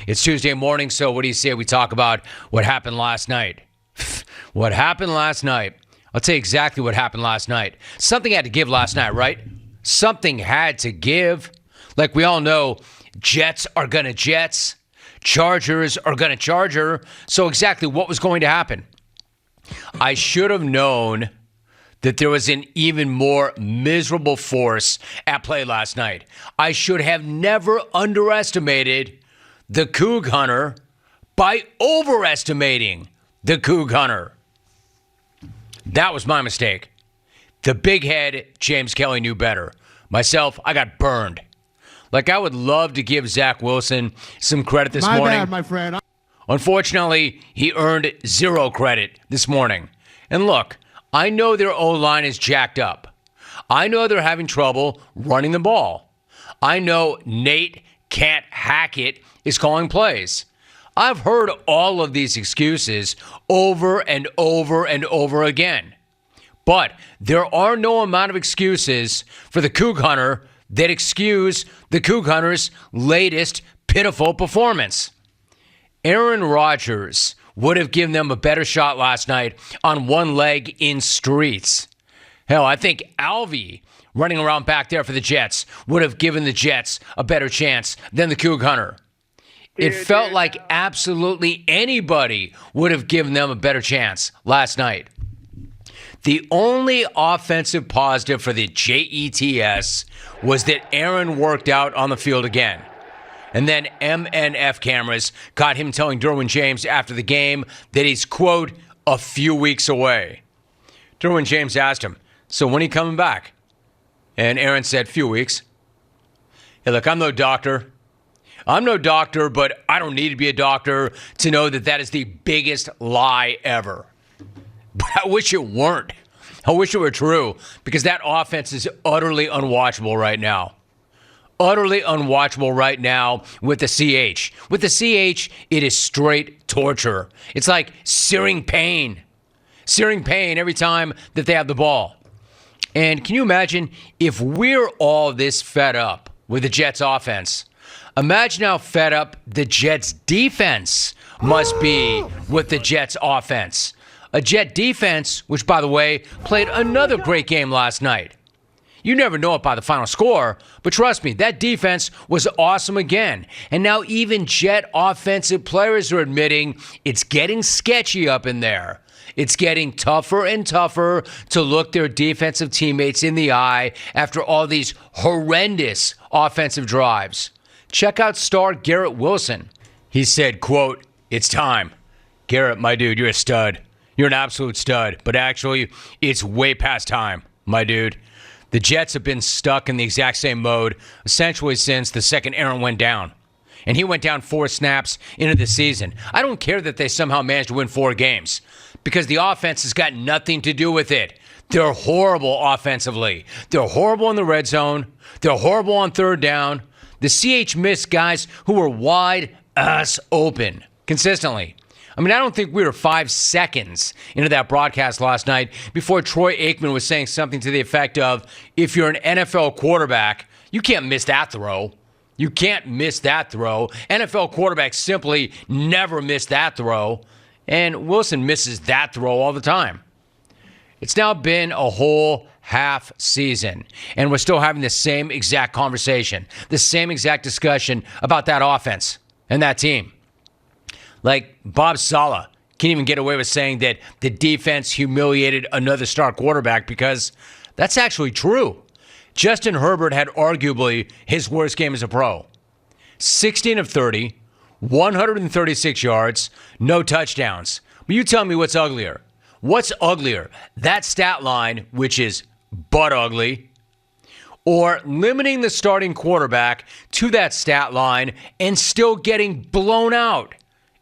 It's Tuesday morning, so what do you say we talk about what happened last night? What happened last night? I'll tell you exactly what happened last night. Something had to give last night, right? Something had to give. Like we all know, Jets are going to Jets. Chargers are going to Charger. So exactly what was going to happen? I should have known that there was an even more miserable force at play last night. I should have never underestimated the Coug Hunter by overestimating the Coug Hunter. That was my mistake. The big head, James Kelly, knew better. Myself, I got burned. Like, I would love to give Zach Wilson some credit this morning. My bad, my friend. Unfortunately, he earned zero credit this morning. And look, I know their O-line is jacked up. I know they're having trouble running the ball. I know Nate Can't Hack It is calling plays. I've heard all of these excuses over and over and over again. But there are no amount of excuses for the Coug Hunter that excuse the Coug Hunter's latest pitiful performance. Aaron Rodgers would have given them a better shot last night on one leg in streets. Hell, I think Alvey running around back there for the Jets would have given the Jets a better chance than the Coug Hunter. It felt like absolutely anybody would have given them a better chance last night. The only offensive positive for the Jets was that Aaron worked out on the field again. And then MNF cameras caught him telling Derwin James after the game that he's, quote, a few weeks away. Derwin James asked him, so when are you coming back? And Aaron said, few weeks. Hey, look, I'm no doctor. But I don't need to be a doctor to know that that is the biggest lie ever. But I wish it weren't. I wish it were true, because that offense is utterly unwatchable right now. Utterly unwatchable right now with the CH. With the CH, it is straight torture. It's like searing pain. Searing pain every time that they have the ball. And can you imagine if we're all this fed up with the Jets offense? Imagine how fed up the Jets defense must be with the Jets offense. A Jet defense, which, by the way, played another great game last night. You never know it by the final score, but trust me, that defense was awesome again. And now even Jet offensive players are admitting it's getting sketchy up in there. It's getting tougher and tougher to look their defensive teammates in the eye after all these horrendous offensive drives. Check out star Garrett Wilson. He said, quote, it's time. Garrett, my dude, you're a stud. You're an absolute stud. But actually, it's way past time, my dude. The Jets have been stuck in the exact same mode essentially since the second Aaron went down. And he went down 4 snaps into the season. I don't care that they somehow managed to win 4 games because the offense has got nothing to do with it. They're horrible offensively. They're horrible in the red zone. They're horrible on third down. The CH missed guys who were wide ass open consistently. I mean, I don't think we were 5 seconds into that broadcast last night before Troy Aikman was saying something to the effect of, if you're an NFL quarterback, you can't miss that throw. You can't miss that throw. NFL quarterbacks simply never miss that throw. And Wilson misses that throw all the time. It's now been a whole half season, and we're still having the same exact conversation, the same exact discussion about that offense and that team. Like Bob Salah can't even get away with saying that the defense humiliated another star quarterback because that's actually true. Justin Herbert had arguably his worst game as a pro. 16 of 30, 136 yards, no touchdowns. But you tell me what's uglier. What's uglier? That stat line, which is butt ugly, or limiting the starting quarterback to that stat line and still getting blown out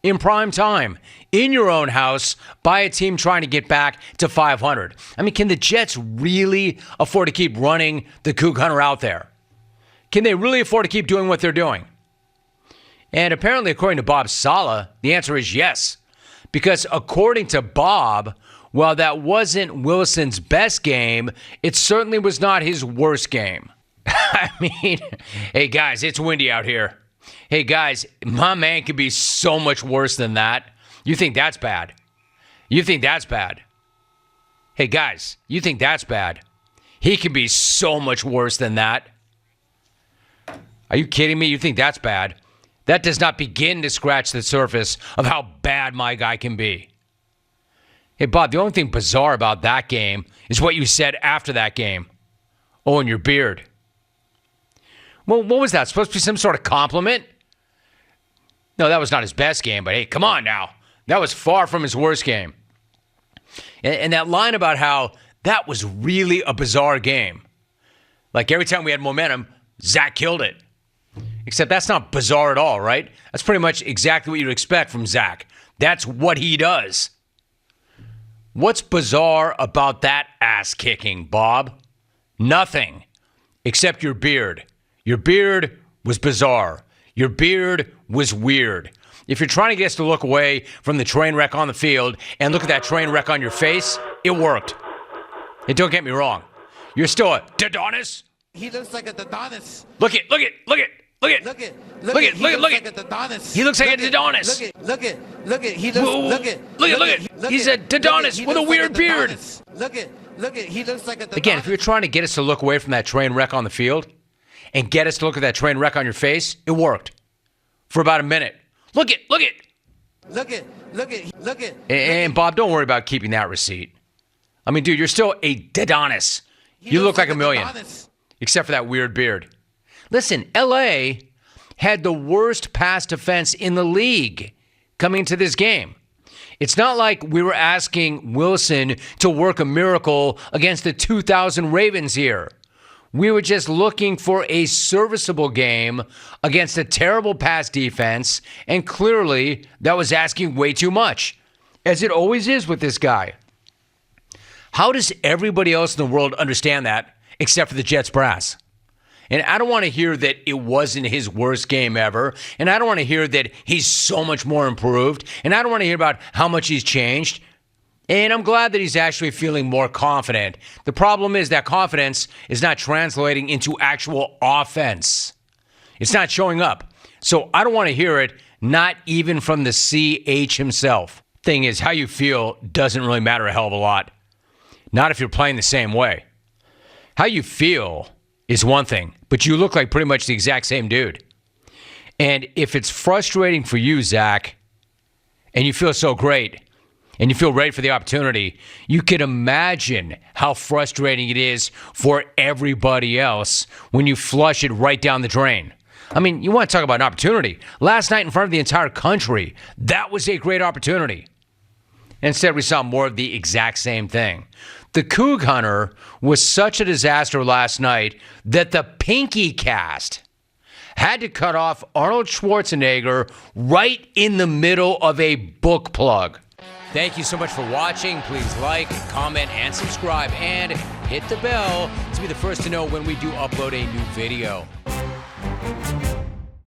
in prime time in your own house by a team trying to get back to 500. I mean, can the Jets really afford to keep running the Coug Hunter out there? Can they really afford to keep doing what they're doing? And apparently, according to Bob Salah, the answer is yes. Because according to Bob, while that wasn't Wilson's best game, it certainly was not his worst game. I mean, hey guys, it's windy out here. Hey, guys, my man could be so much worse than that. You think that's bad? You think that's bad? Hey, guys, you think that's bad? He could be so much worse than that. Are you kidding me? You think that's bad? That does not begin to scratch the surface of how bad my guy can be. Hey, Bob, the only thing bizarre about that game is what you said after that game. Oh, and your beard. Well, what was that? Supposed to be some sort of compliment? No, that was not his best game, but hey, come on now. That was far from his worst game. And that line about how that was really a bizarre game. Like every time we had momentum, Zach killed it. Except that's not bizarre at all, right? That's pretty much exactly what you'd expect from Zach. That's what he does. What's bizarre about that ass kicking, Bob? Nothing. Except your beard. Your beard was bizarre. Your beard was weird. If you're trying to get us to look away from the train wreck on the field and look at that train wreck on your face, it worked. And don't get me wrong. You're still a Adonis. He looks like a Adonis. Look it. He looks like a Adonis. He's a Adonis with a weird beard. He looks like a Again, if you're trying to get us to look away from that train wreck on the field and get us to look at that train wreck on your face, it worked. For about a minute. Look it. And Bob, don't worry about keeping that receipt. I mean, dude, you're still a Adonis. You look like a million. Except for that weird beard. Listen, LA had the worst pass defense in the league coming into this game. It's not like we were asking Wilson to work a miracle against the 2000 Ravens here. We were just looking for a serviceable game against a terrible pass defense, and clearly that was asking way too much, as it always is with this guy. How does everybody else in the world understand that except for the Jets brass? And I don't want to hear that it wasn't his worst game ever, and I don't want to hear that he's so much more improved, and I don't want to hear about how much he's changed. And I'm glad that he's actually feeling more confident. The problem is that confidence is not translating into actual offense. It's not showing up. So I don't want to hear it, not even from the CH himself. Thing is, how you feel doesn't really matter a hell of a lot. Not if you're playing the same way. How you feel is one thing, but you look like pretty much the exact same dude. And if it's frustrating for you, Zach, and you feel so great, and you feel ready for the opportunity, you can imagine how frustrating it is for everybody else when you flush it right down the drain. I mean, you want to talk about an opportunity. Last night in front of the entire country, that was a great opportunity. Instead, we saw more of the exact same thing. The Coug Hunter was such a disaster last night that the Pinky Cast had to cut off Arnold Schwarzenegger right in the middle of a book plug. Thank you so much for watching. Please like, comment, and subscribe, and hit the bell to be the first to know when we do upload a new video.